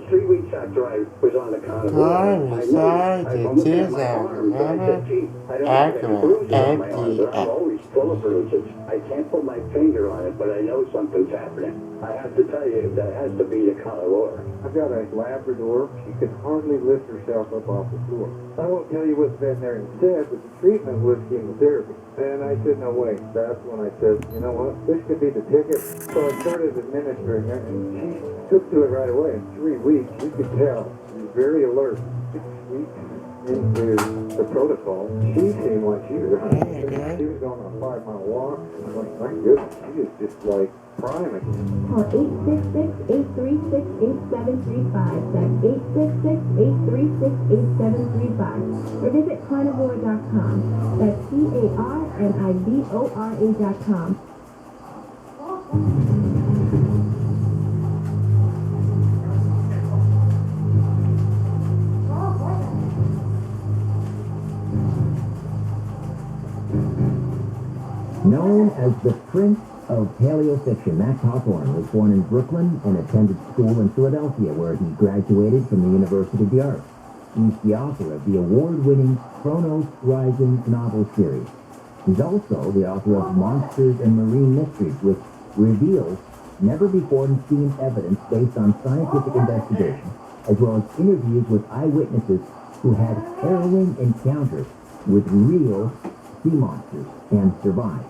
3 weeks after I was on the carnivore, I almost had my arm, but I said, gee, I don't have any bruises on my arm, but I'm always full of bruises. I can't put my finger on it, but I know something's happening. I have to tell you, that has to be the carnivore. I've got a Labrador. She can hardly lift herself up off the floor. I won't tell you what the veterinarian said, but the treatment was chemotherapy. And I said, no way. That's when I said, you know what, this could be the ticket. So I started administering it, and she took to it right away. In 3 weeks, you could tell she was very alert. 6 weeks into the protocol, she seemed like she was she was going on a 5-mile walk. I was like, my goodness, she is just like prime again. Call 866-836-8735. That's 866-836-8735. Or visit carnivore.com. That's carnivora.com. Known as the Prince of Paleofiction, Max Hawthorne was born in Brooklyn and attended school in Philadelphia, where he graduated from the University of the Arts. He's the author of the award-winning Chronos Rising novel series. He's also the author of Monsters and Marine Mysteries, which reveals never-before-seen evidence based on scientific investigation, as well as interviews with eyewitnesses who had harrowing encounters with real sea monsters and survived.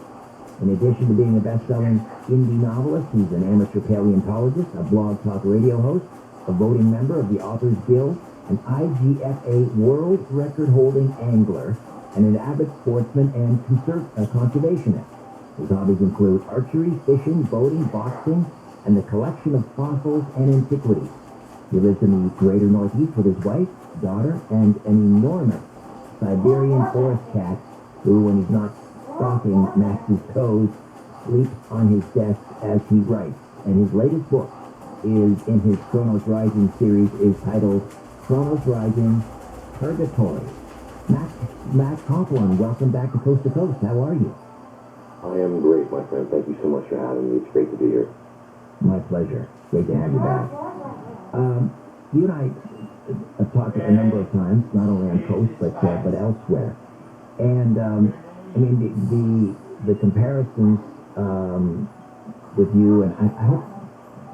In addition to being a best-selling indie novelist, he's an amateur paleontologist, a blog talk radio host, a voting member of the Authors Guild, an IGFA world record-holding angler, and an avid sportsman and conservationist. His hobbies include archery, fishing, boating, boxing, and the collection of fossils and antiquities. He lives in the greater Northeast with his wife, daughter, and an enormous Siberian forest cat who, when he's not stalking Max's toes, sleeps on his desk as he writes. And his latest book is in his Chronos Rising series is titled Chronos Rising Purgatory. Max Hawthorne, welcome back to Coast. How are you? I am great, my friend. Thank you so much for having me. It's great to be here. My pleasure. Great to have you back. You and I have talked a number of times, not only on Coast, but elsewhere. And I mean, the comparisons with you, and I hope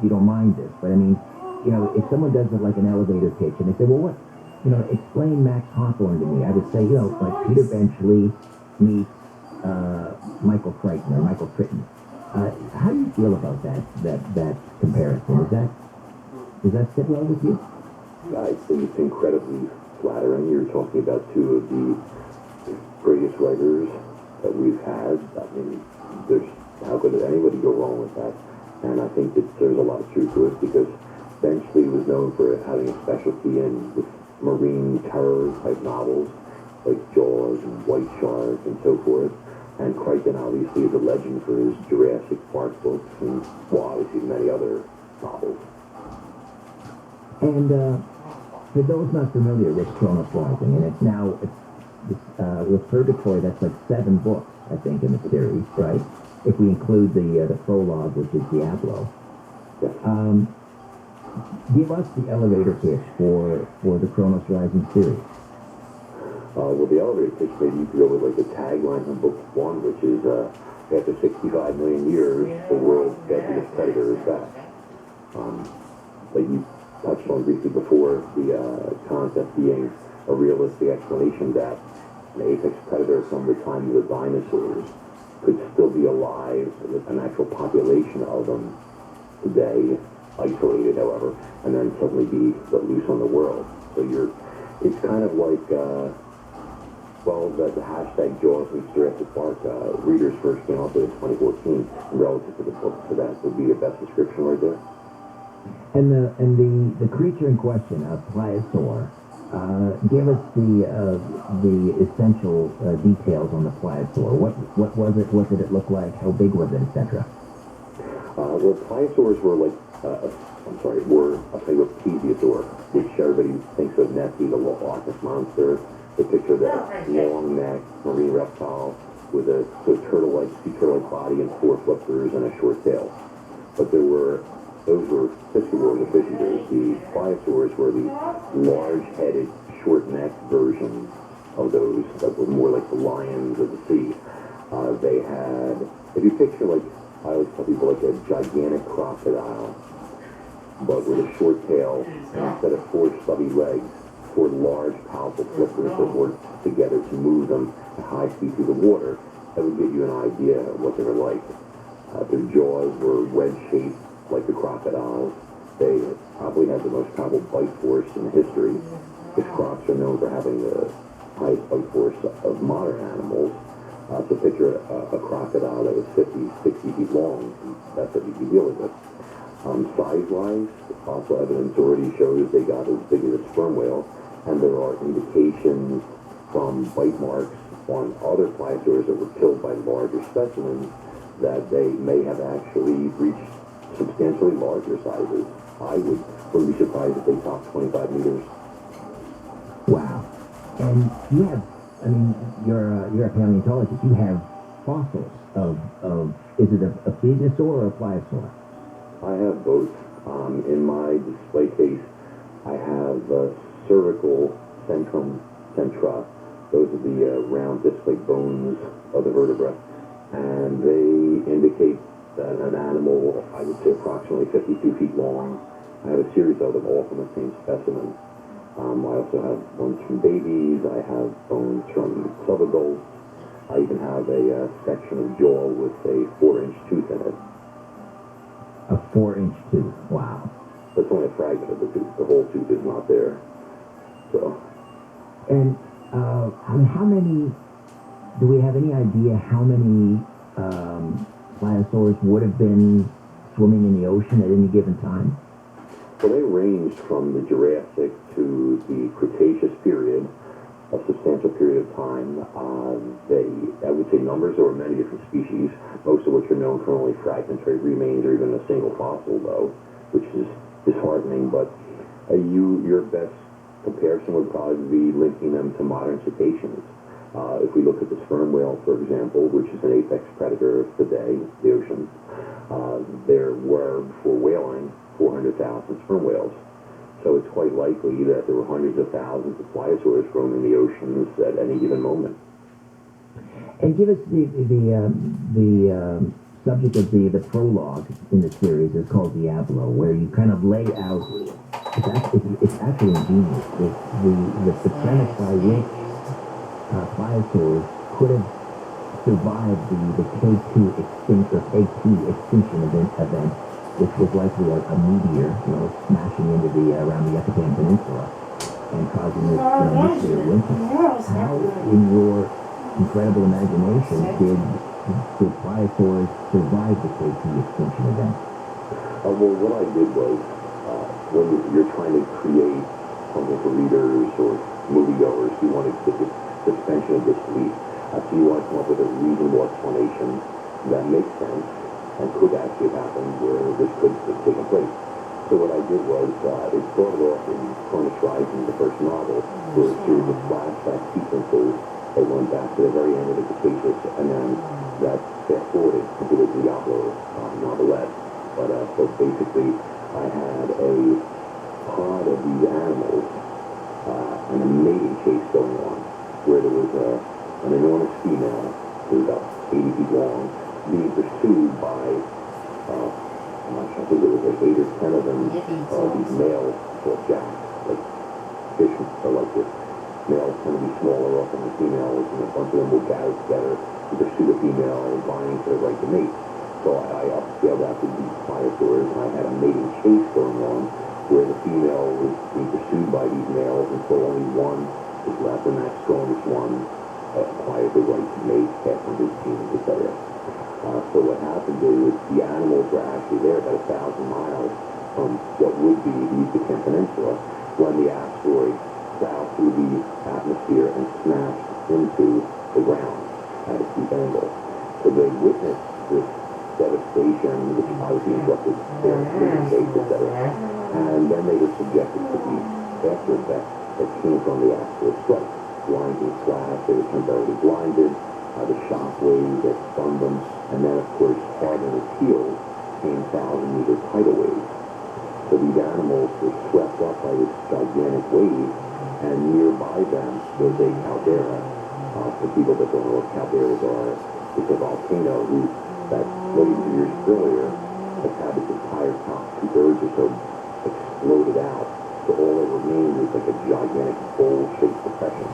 you don't mind this, but I mean, you know, if someone does it like an elevator pitch, and they say, well, what, you know, explain Max Hawthorne to me, I would say, you know, like Peter Benchley meets Michael Crichton or Michael Crichton. How do you feel about that comparison? Does that sit well with you? I think it's incredibly flattering. You're talking about two of the greatest writers that we've had. I mean, how could anybody go wrong with that? And I think that there's a lot of truth to it, because Benchley was known for having a specialty in the marine terror type novels like Jaws and White Shark and so forth. And Crichton obviously is a legend for his Jurassic Park books and, well, obviously many other novels. And for those not familiar with Chronos Rising, and it's now with Purgatory, that's like 7 books, I think, in the series, right? If we include the prologue, which is Diablo. Yes. Give us the elevator pitch for the Chronos Rising series. Well, the elevator pitch, maybe you could go with like the tagline from book 1, which is, after 65 million years, the world's deadliest predator is back. Like you touched on briefly before, the concept being a realistic explanation that an apex predator from the time of the dinosaurs could still be alive, with an actual population of them today, isolated, however, and then suddenly be let loose on the world. So it's kind of like, the hashtag Jaws meets Jurassic Park. Readers first came out with it in 2014, relative to the book, so that would be the best description right there. And the creature in question, Pliosaur, give us the essential details on the Pliosaur. What was it? What did it look like? How big was it, etc.? Well, Pliosaurs were like, I'll tell you what, Plesiosaur, which everybody thinks of Nessie, the Loch Ness monster. They picture that long neck marine reptile with a turtle-like body and 4 flippers and a short tail. But there were those were piscivores or fishers. The pliosaurs were the large-headed, short-necked version of those that were more like the lions of the sea. They had, if you picture like, I always tell people like a gigantic crocodile, but with a short tail, and instead of four stubby legs, four large, powerful flippers that work together to move them at high speed through the water, that would give you an idea of what they were like. Their jaws were wedge-shaped like the crocodiles. They probably had the most powerful bite force in history. The crocs are known for having the highest bite force of modern animals. So picture a crocodile that was 50, 60 feet long. That's what you'd be dealing with. Size-wise, fossil evidence already shows they got as big as a sperm whale, and there are indications from bite marks on other pliosaurs that were killed by larger specimens that they may have actually reached substantially larger sizes. I wouldn't be surprised if they topped 25 meters. Wow. And you have, I mean, you're a paleontologist. You have fossils of is it a plesiosaur or a pliosaur? I have both. In my display case, I have cervical centra. Those are the round disc-like bones of the vertebra, and they indicate that an animal, I would say approximately 52 feet long. I have a series of them all from the same specimen. I also have ones from babies. I have bones from subadults. I even have a section of jaw with a 4-inch tooth in it. A 4-inch tooth. Wow. That's only a fragment of the tooth. The whole tooth is not there. So. And I mean, how many? Do we have any idea how many pliosaurs would have been swimming in the ocean at any given time? Well, they ranged from the Jurassic to the Cretaceous period, a substantial period of time. I would say numbers, there were many different species, most of which are known for only fragmentary remains or even a single fossil, though, which is disheartening. But your best comparison would probably be linking them to modern cetaceans. If we look at the sperm whale, for example, which is an apex predator of today, the ocean, there were, before whaling, 400,000 sperm whales. So it's quite likely that there were hundreds of thousands of pliosaurs roaming the oceans at any given moment. And give us the subject of the prologue in the series is called Diablo, where you kind of lay out. It's actually ingenious. The premise by which pliosaurs could have survived the K2 extinction event, which was likely a meteor, smashing into around the Yucatan Peninsula and causing this nuclear winter. How, in your incredible imagination, did pliosaurs survive the K2 extinction event? Well, what I did was, when you're trying to create something for readers or moviegoers, you want to get the suspension of disbelief. So you want to come up with a reasonable explanation that makes sense and could actually have happened where this could have taken place. So what I did was, it started off in Cronus Rising, the first novel, where a series of flashback sequences that went back to the very end of the Cretaceous, and then that fast-forwarded into the Diablo novelette. But so basically, I had a pod of these animals and a mating chase going on, where there was an enormous female who was about 80 feet long, being pursued by, I'm not sure, I think there was like 8 or 10 of them, these males called jacks, like fish, or like this. Males tend to be smaller off than the females, and a bunch of them will gather together to pursue the female, vying for the right to mate. So I upscaled after these pliosaurs, and I had a mating chase going on where the female was being pursued by these males until only one was left, and that strongest one acquired the right to mate, cast on his genes, etc. So what happened is the animals were actually there about 1,000 miles from what would be the Yucatan Peninsula when the asteroid plowed through the atmosphere and smashed into the ground at a steep angle. So they witnessed this devastation, which obviously interrupted their faith, etc. And then they were subjected to the after effects that came from the asteroid strike. Blinding flash, they were temporarily blinded, the shock wave that stunned them, and then, of course, hard on its heels came 1,000-meter tidal waves. So these animals were swept up by this gigantic wave, and nearby them was a caldera. For people that don't know what calderas are, it's a volcano that millions of years earlier has had its entire top 2/3 or so exploded out. So all that remained was like a gigantic bowl-shaped depression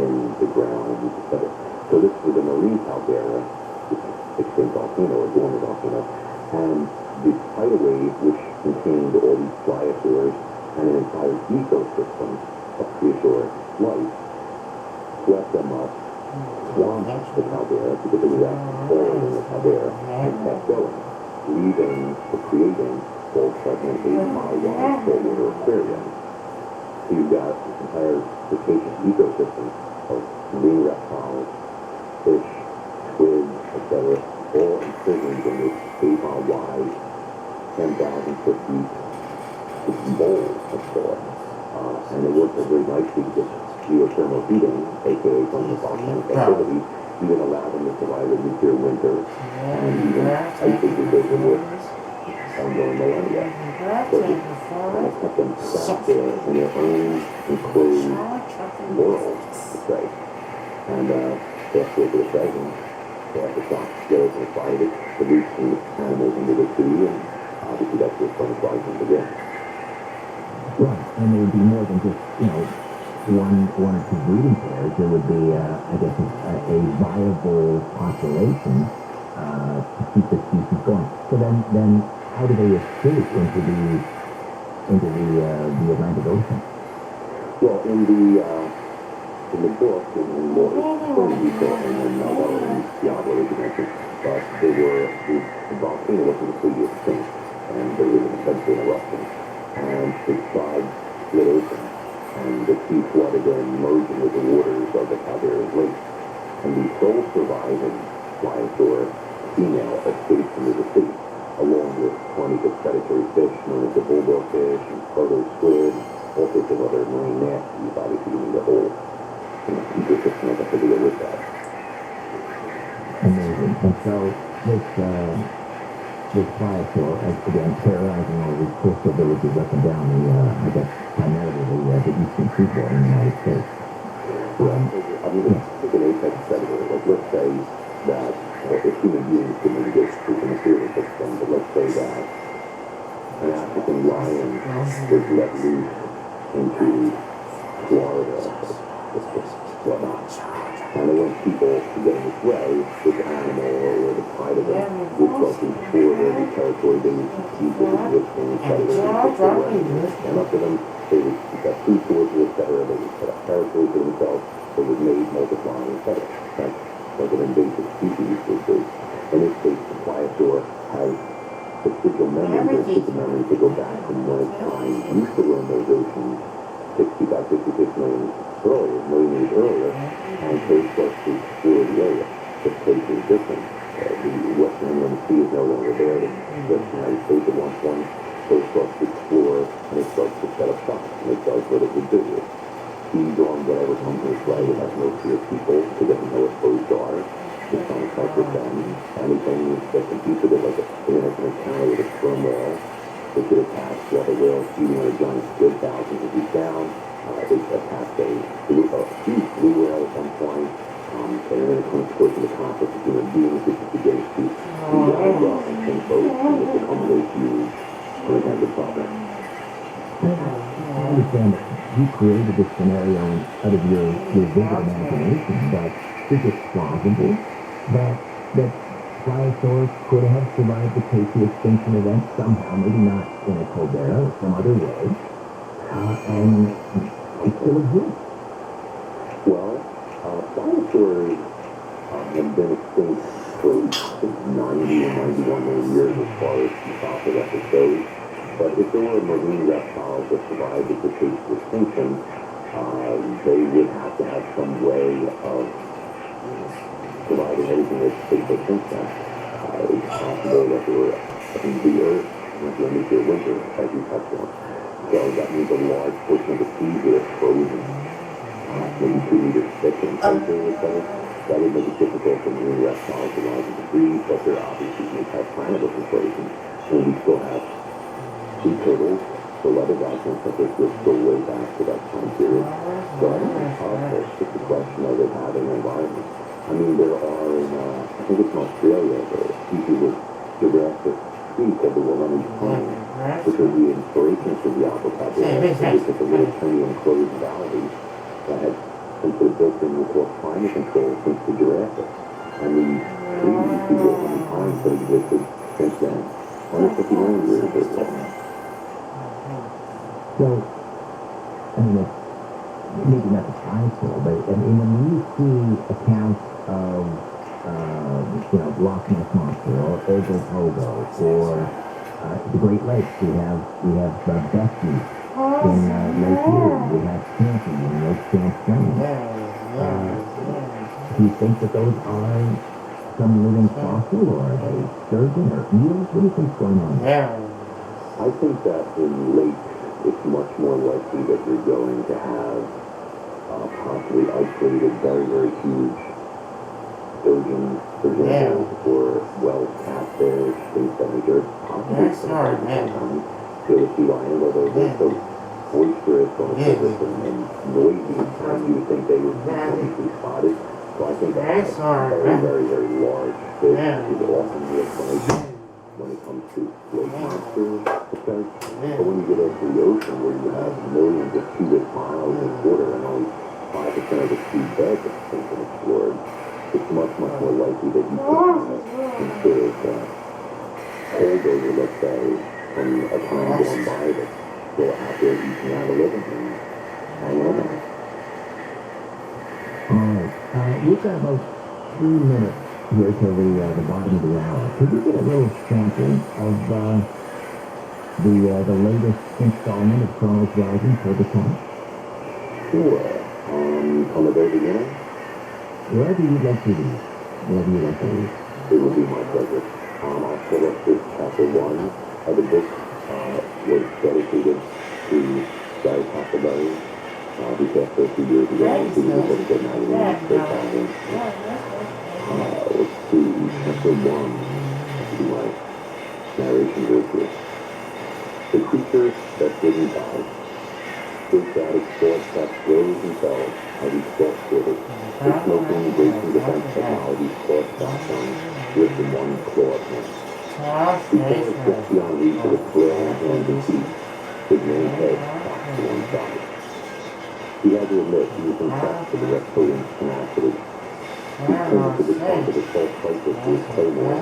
in the ground, etc. So this was a marine caldera, this extinct volcano, or dormant volcano, and the tidal wave, which contained all these pliosaurs and an entire ecosystem of prehistoric life, swept them up, swamped the caldera because it was actually taller than the caldera, and kept going, leaving or creating all of a sudden an 8-mile-wide saltwater aquarium. So you've got this entire cretaceous ecosystem of marine reptiles, fish, squids, etc., all imprisoned in this 8-mile-wide, 10,000-foot deep bowl, let's call it. And it works out very nicely because geothermal heating, aka from the volcanic activity, even allowed them to survive a nuclear winter and even ice ages over with ongoing millennia. So it kind of kept them trapped there in their own enclosed world, let's say. And fast forward to the present, the shock skills and fire that produce some animals into the sea, and obviously that's where some flies begin. Right, and there would be more than just, one or two breeding pairs. There would be, I guess, a viable population to keep the species going. So then how do they escape into the Atlantic Ocean? Well, in the book, in more extreme detail, and then Diablo, as you mentioned, but the volcano was completely extinct, and there was an essentially an eruption, and the side split open, and the sea flooded and merged with the waters of the Caldera's lake. And the sole surviving pliosaur female escaped into the sea, along with 20 of predatory fish known as the bulldog fish and proto squid, all sorts of other marine nasties, obviously in the whole ecosystem that has to deal with that. Amazing. And so this pliosaur, again, terrorizing all these coastal villages up and down I guess, primarily the eastern seaboard in the United States. Well, I mean, it's an apex predator. Like, let's say that, if human beings can maybe go through some material system, but let's say that an African lion was let loose into Florida, whatnot. And when people get in its way, this animal or the pride of them would start to explore the territory they would compete with existing predators and up to them. They would get food sources, etc. They would set up territory for themselves. They would mate, multiply, etc. That's like an invasive species would do. In this case, the pliosaur has vestigial memories or super memories to go back from when its kind used to roam those oceans 65, 66 million years earlier, and so it starts to explore the area. The place is different. The Western Inland Sea is no longer there. The United States at one point, so it starts to explore, and it starts to set up shop, and it does what it would do. It feeds on whatever comes in its way. It has no fear of people, because it doesn't know what foes are. It's trying to touch with them. Anything that competes with it, like an encounter with a sperm whale, it could attack while the whale is feeding on a giant squid thousands of feet down. It attacked a huge blue whale at one point, and then it comes close to the conflict of human beings, which is the greatest species to rise up and think both, and it becomes a huge unintended problem. I understand that you created this scenario out of your vivid imagination, but is it plausible that pliosaurs could have survived the Kfi extinction event somehow, maybe not in a caldera or some other way, and it still exists? Well, pliosaurs have been extinct for 90 and 91 million years as far as the fossil record goes. But if there were marine reptiles that survived the Kfi extinction, they would have to have some way of surviving everything that's taken place since then. It's possible that they were in the Earth went through a nuclear winter, as you touched on. So that means a large portion of the sea would have frozen, maybe 2 meters thick in temperature or so. That would make it difficult for marine reptiles to rise and breathe, but there obviously may have planetary frozen, and we still have sea turtles, the leather documents that this go way back to that time period. So I don't think it's just a question of it having an environment. I mean, there are in, I think it's in Australia, the species of Jurassic tree called the Wallonie pine, which was the inspiration for the alphabet. It was just a little tiny enclosed valley that had some sort of built-in called climate control since the Jurassic. And these trees, the Wallonie pines, have existed since then. 150 million years or so. So, I mean, it's maybe not the prideful, but I mean, when you see accounts of, Loch Ness Monster or Ogopogo or the Great Lakes, we have Bessie in Lake Erie, we have Campy in Lake Champlain. Do you think that those are some living fossil, or are they sturgeon or eels? What do you think's going on there? I think that in lakes, it's much more likely that you're going to have possibly isolated, very, very huge sturgeons, for example, or Wells catfish, things of that nature. Possibly sometimes still a sea lion, although they're so boisterous on the surface and noisy at times, you would think they would be easily spotted. So I think that's a very, very, very large fish is often the explanation when it comes to lake monsters, okay? But when you get into the ocean where you have millions of cubic miles of water and only 5% of the sea bed that's been explored, it's much, much more likely that you can some sort of holdover, let's say, from a time gone by that's still out there eating out a living and hanging on. All right. We've got about 3 minutes here till the bottom of the hour. Could you get a little sample of the latest installment of Chronos Rising for the time? Sure. On the very beginning? Wherever you'd like to read. Wherever you'd like to read. It would be my pleasure. I'll pull up this chapter 1 of the book. Was dedicated to Gary Castleberry. He passed a few years ago. He was a book that magazine, Great Traveling. Let's see, chapter 1. Let's see my narration goes here. The creatures that didn't die. Big static sword traps rose and fell as he stalked toward it. The smoking, racing defense technologies crossed platforms with the one clawed hand. Before it slipped beyond reach of the flailing hands and feet, his main head cocked to one side. He had to admit he was impressed with the reptilian's tenacity. He turned to the front of the assault rifle to his claymore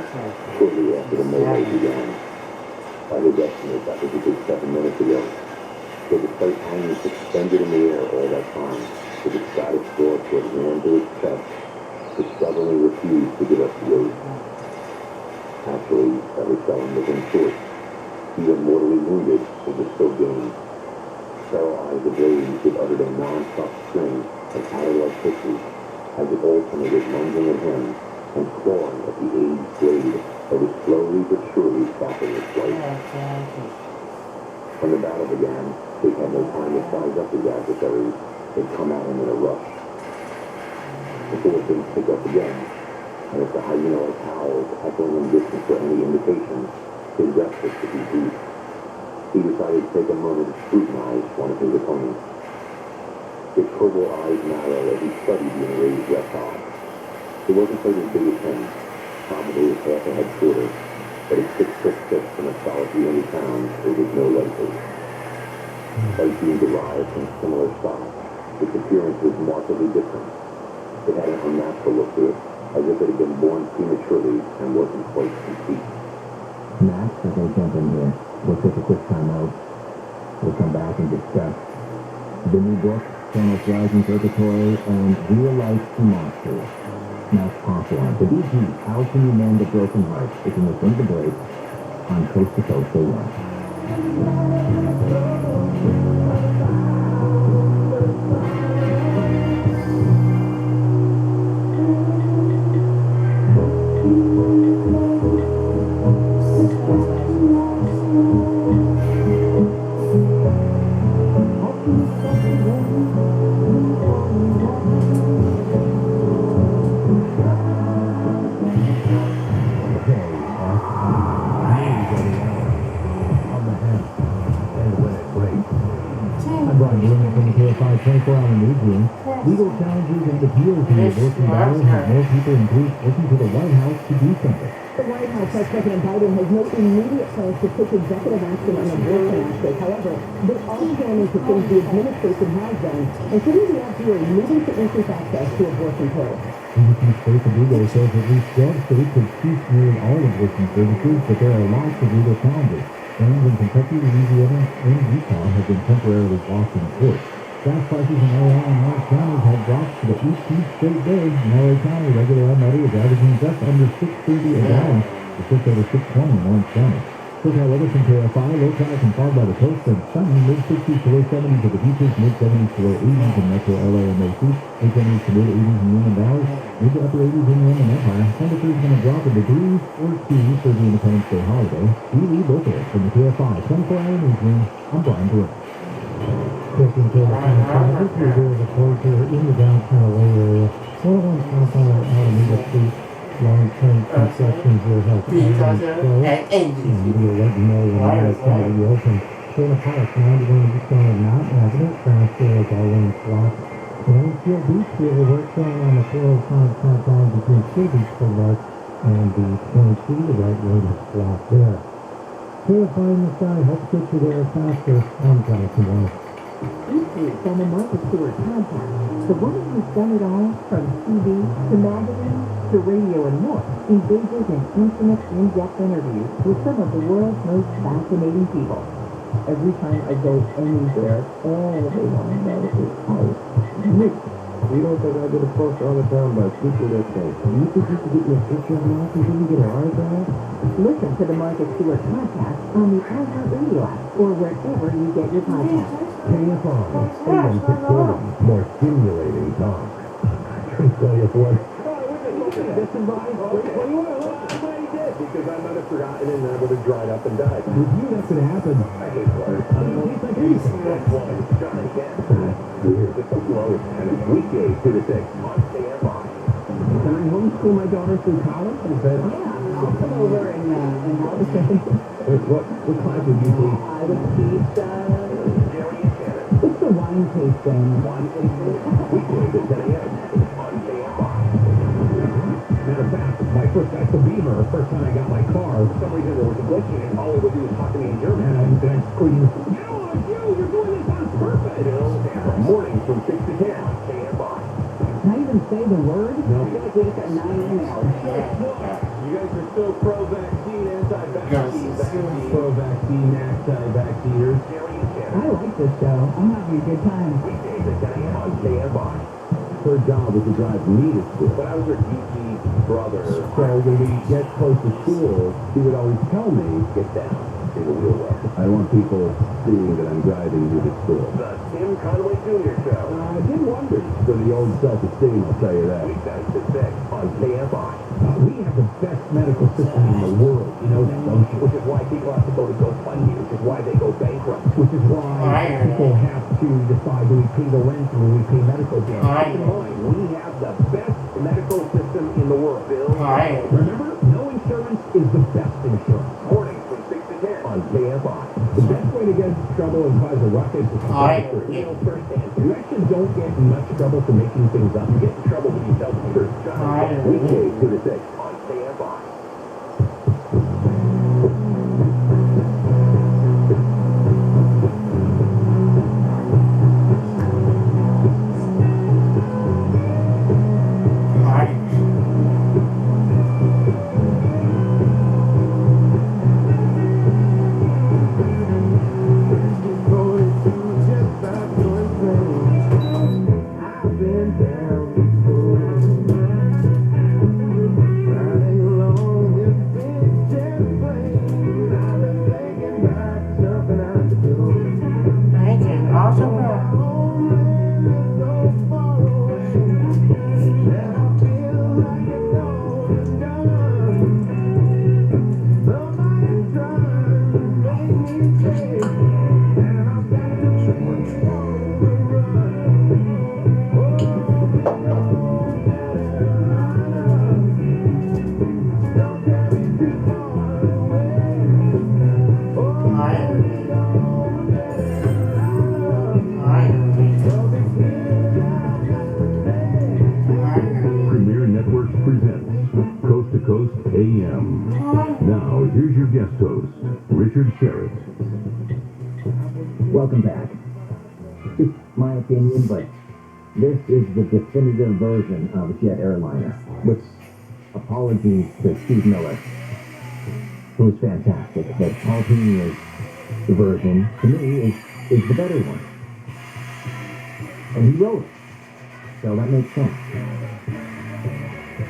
shortly after the melee began. By his estimate, that was a good 7 minutes ago. So despite hanging suspended in the air all that time, with its static sword put hand to his chest, he stubbornly refused to give up the oath. Actually, that was selling within short. Even mortally wounded, it was still game. Feral eyes ablaze with uttered a non-stop string of adder-like hisses as it alternated lunging at him and clawing at the aged blade that was slowly but surely stopping its flight. When the battle began, they had no time to size up his adversaries. They'd come at him in a rush. Before things pick up again, and as the hyena-like howls echoing in distance for any indication, his restless to be deep. He decided to take a moment to scrutinize one of his opponents. His cobalt eyes narrowed as he studied the enraged reptile. It wasn't quite as big as him, probably was half a head shorter, but at 6'6" and a solid 300 pounds, it was no light weight. Despite being derived from similar stock, its appearance was markedly different. It had an unnatural look to it, as if it had been born prematurely and wasn't quite complete. Max, as I jump in here, we'll take a quick time out. We'll come back and discuss the new book, Chronos Rising Purgatory, and Real-Life Monsters. Max Hawthorne, the BG, How Can You Mend a Broken Heart? It's in the break on Coast to Coast AM. Balloons from the KFI 24-hour newsroom. Legal challenges and appeals to the abortion battle have more people in groups looking to the White House to do something. The White House says President Biden has no immediate plans to take executive action on abortion access. However, they are planning to things the administration has done, including the FDA moving to increase access to abortion pills. CVPI State of Legal says at least 12 states have ceased nearly all abortion services, but there are lots of legal challenges. Claims in Kentucky, Louisiana, and Utah have been temporarily blocked in court. Gas prices in LA and Orange counties have dropped for the 18th straight day. In LA County, regular M90 is averaging just under $6.30 a gallon, to just over $6.20 in Orange County. SoCal weather from KFI, low clouds and fog by the coast, and sunny, mid-60s to low 70s at the beaches, mid-70s to low 80s in metro LA and AC, mid-70s to mid-80s in Union Valley, mid to upper 80s in the Inland Empire. Temperatures going to drop a degree or two for the Independence Day holiday. We lead local from the KFI 24-hour newsroom. I'm Brian Burrell. Taking care of this is there is a closure in the downtown LA area. 101 Southbound Alameda Street. Long-term concessions will help close. And we'll let you know when it's going to be open. Dana Park, 91 East on Mountain Avenue. Fast there is all lanes blocked. In Oakfield Beach, we have a work going on the 405 southbound between Sea Beach Boulevard and the 22. The right lane is blocked there. KFI in the sky helps get you there faster. I'm Jonathan White. Each week on the Martha Stewart podcast, the woman who's done it all, from TV to magazine to radio and more, engages in intimate, in-depth interviews with some of the world's most fascinating people. Every time I go anywhere, all they want to know is how rich. You don't think I get approached all the time by people that say, You think you could get your picture of Martha and didn't get her autograph? Listen to the Martha Stewart podcast on the iHeartRadio app or wherever you get your podcasts. KFI, AM 640, more stimulating talk. Tell you what. because I might have forgotten and I would have dried up and died. With you, that could happen. I hate water. I don't know. That's why it's done again. Here's the lowest and it's weekdays 2 to 6 on KFI. Can I homeschool my daughter through college? I said, I'll come over and help. what class would you teach? I would teach, what's the wine tasting? Wine tasting? Weekdays at 10 a.m. on KFI. Matter of fact, my first got the Beamer, the first time I got my car. For some reason there was a glitch and all it would do was talk to me in German. And I'm going to scream, you're doing this on purpose. Mornings from 6 to 10 on KFI. Can I even say the word? No. I feel like we just got 9 emails. You guys are still pro-vaccine, anti-vaccine, Pro-vaccine, anti-vacciners. I like this show. I'm having a good time. Weekdays at 10 a.m. on KFI. Her job was to drive me to school. But I was her geeky brother. So when we get close to school, she would always tell me, Get down. Take a wheel well. I want people seeing that I'm driving you to school. The Tim Conway Jr. Show. I did wonder for the old self-esteem, I'll tell you that. Weekdays at 6 on KFI. We have the best medical system in the world, you know that, don't you? Which is why people have to go to GoFundMe, which is why they go bankrupt. Which is why people have to decide, do we pay the rent or do we pay medical bills? Keep in mind, we have the best medical system in the world. Bill. Remember, no insurance is the best insurance. Mornings from 6 to 10 on KFI. The best way to get into trouble and cause a ruckus is to You know firsthand. You actually don't get in much trouble for making things up. You get in trouble when you tell the truth. Weekdays 2 to 6 on KFI. I've been down before, riding along AM. Now, here's your guest host, Richard Sherritt. Welcome back. Just my opinion, but this is the definitive version of a jet airliner. With apologies to Steve Miller, who is fantastic, but Paul Pini's version, to me, is the better one. And he wrote it, so that makes sense.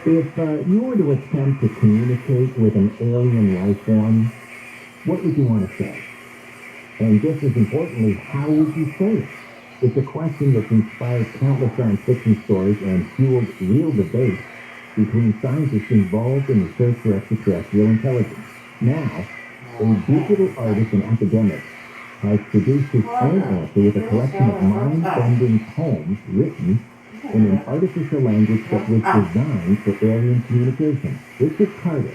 If you were to attempt to communicate with an alien life form, what would you want to say? And just as importantly, how would you say it? It's a question that's inspired countless science fiction stories and fueled real debate between scientists involved in the search for extraterrestrial intelligence. Now, a digital artist and academic has produced his own answer with a collection of mind-bending poems written in an artificial language that was designed for alien communication. Richard Carter,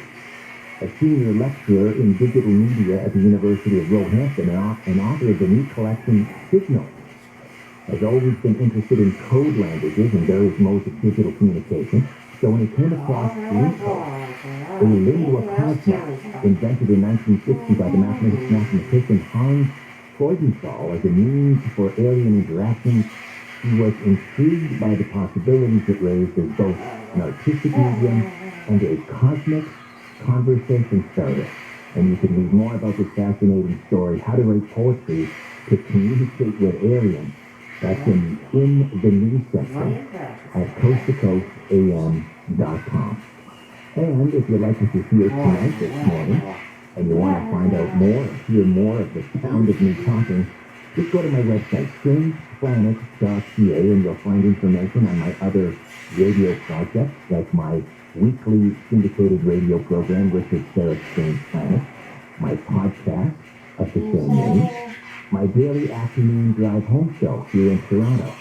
a senior lecturer in digital media at the University of Roehampton and author of the new collection Signal, has always been interested in code languages and various modes of digital communication. So when he came across Linko, a lingua franca invented in 1960 by the mathematician Hans Freudenthal as a means for alien interactions, he was intrigued by the possibilities it raised as both an artistic medium and a cosmic conversation starter. And you can read more about this fascinating story, How to Write Poetry to Communicate with Aliens. That's in the news section at coasttocoastam.com. And if you'd like to hear tonight this morning, and you want to find out more or hear more of the sound of me talking, just go to my website, strangeplanet.ca, and you'll find information on my other radio projects, like my weekly syndicated radio program, Richard Sherritt's Strange Planet, my podcast of the same name, my daily afternoon drive home show here in Toronto,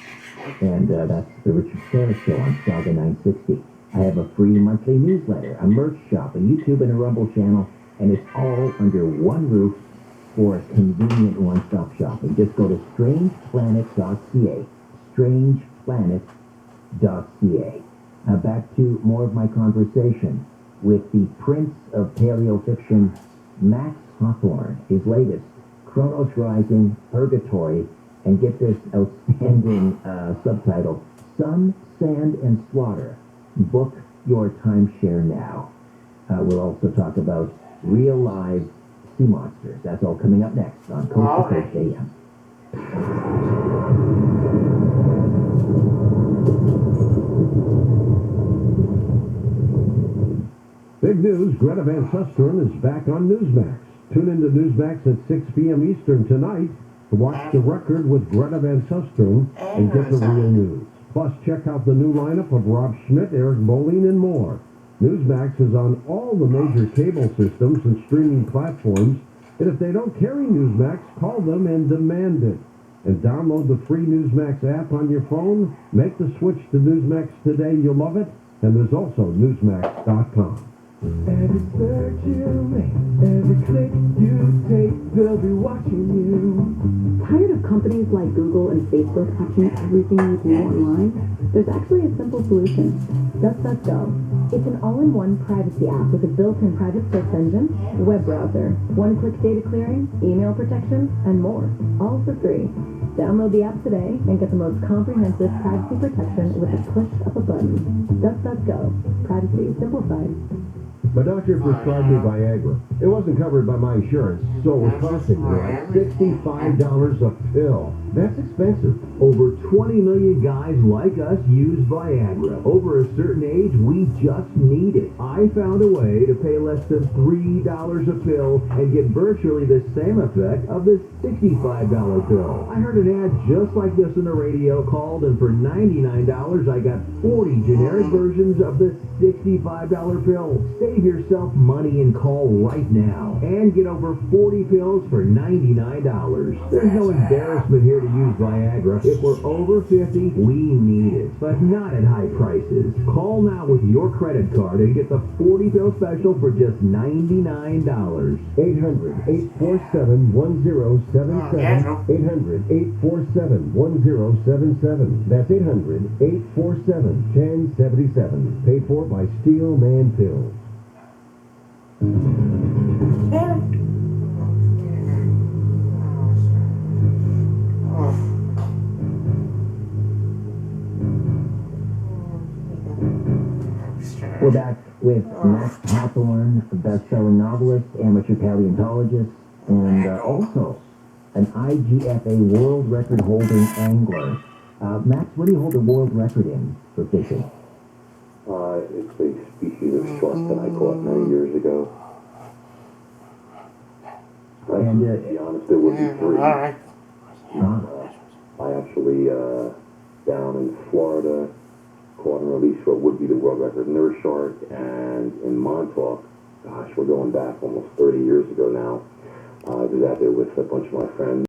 and that's the Richard Sherritt Show on Saga 960. I have a free monthly newsletter, a merch shop, a YouTube and a Rumble channel, and it's all under one roof for a convenient one-stop shopping. Just go to strangeplanet.ca, strangeplanet.ca. Back to more of my conversation with the prince of paleofiction, Max Hawthorne. His latest, Chronos Rising, Purgatory, and get this outstanding subtitle, Sun, Sand, and Slaughter. Book your timeshare now. We'll also talk about real live sea monsters. That's all coming up next on Coast to Coast AM. Big news, Greta Van Susteren is back on Newsmax. Tune into Newsmax at 6 p.m. Eastern tonight to watch The Record with Greta Van Susteren and get the real news. Plus, check out the new lineup of Rob Schmidt, Eric Boline, and more. Newsmax is on all the major cable systems and streaming platforms, and if they don't carry Newsmax, call them and demand it. And download the free Newsmax app on your phone. Make the switch to Newsmax today. You'll love it. And there's also Newsmax.com. Every search you make, every click you take, they'll be watching you. Tired of companies like Google and Facebook tracking everything you do online? There's actually a simple solution. DuckDuckGo. It's an all-in-one privacy app with a built-in private search engine, web browser, one-click data clearing, email protection, and more. All for free. Download the app today and get the most comprehensive privacy protection with the push of a button. DuckDuckGo. Privacy simplified. My doctor prescribed me Viagra. It wasn't covered by my insurance, so it was costing me like $65 a pill. That's expensive. Over 20 million guys like us use Viagra. Over a certain age, we just need it. I found a way to pay less than $3 a pill and get virtually the same effect of the $65 pill. I heard an ad just like this on the radio, called, and for $99 I got 40 generic versions of the $65 pill. Save yourself money and call right now and get over 40 pills for $99. There's no embarrassment here to use Viagra. If we're over 50, we need it, but not at high prices. Call now with your credit card and get the 40 pill special for just $99. 800-847-1077. 800-847-1077. That's 800-847-1077. Paid for by Steelman Pills. We're back with Max Hawthorne, a best-selling novelist, amateur paleontologist, and also an IGFA world record-holding angler. Max, what do you hold the world record in for fishing? It's a species of shark that I caught many years ago. And, to be honest, it would be 3. I actually, down in Florida, caught and released what would be the world record nurse shark, and in Montauk, gosh, we're going back almost 30 years ago now. I was out there with a bunch of my friends.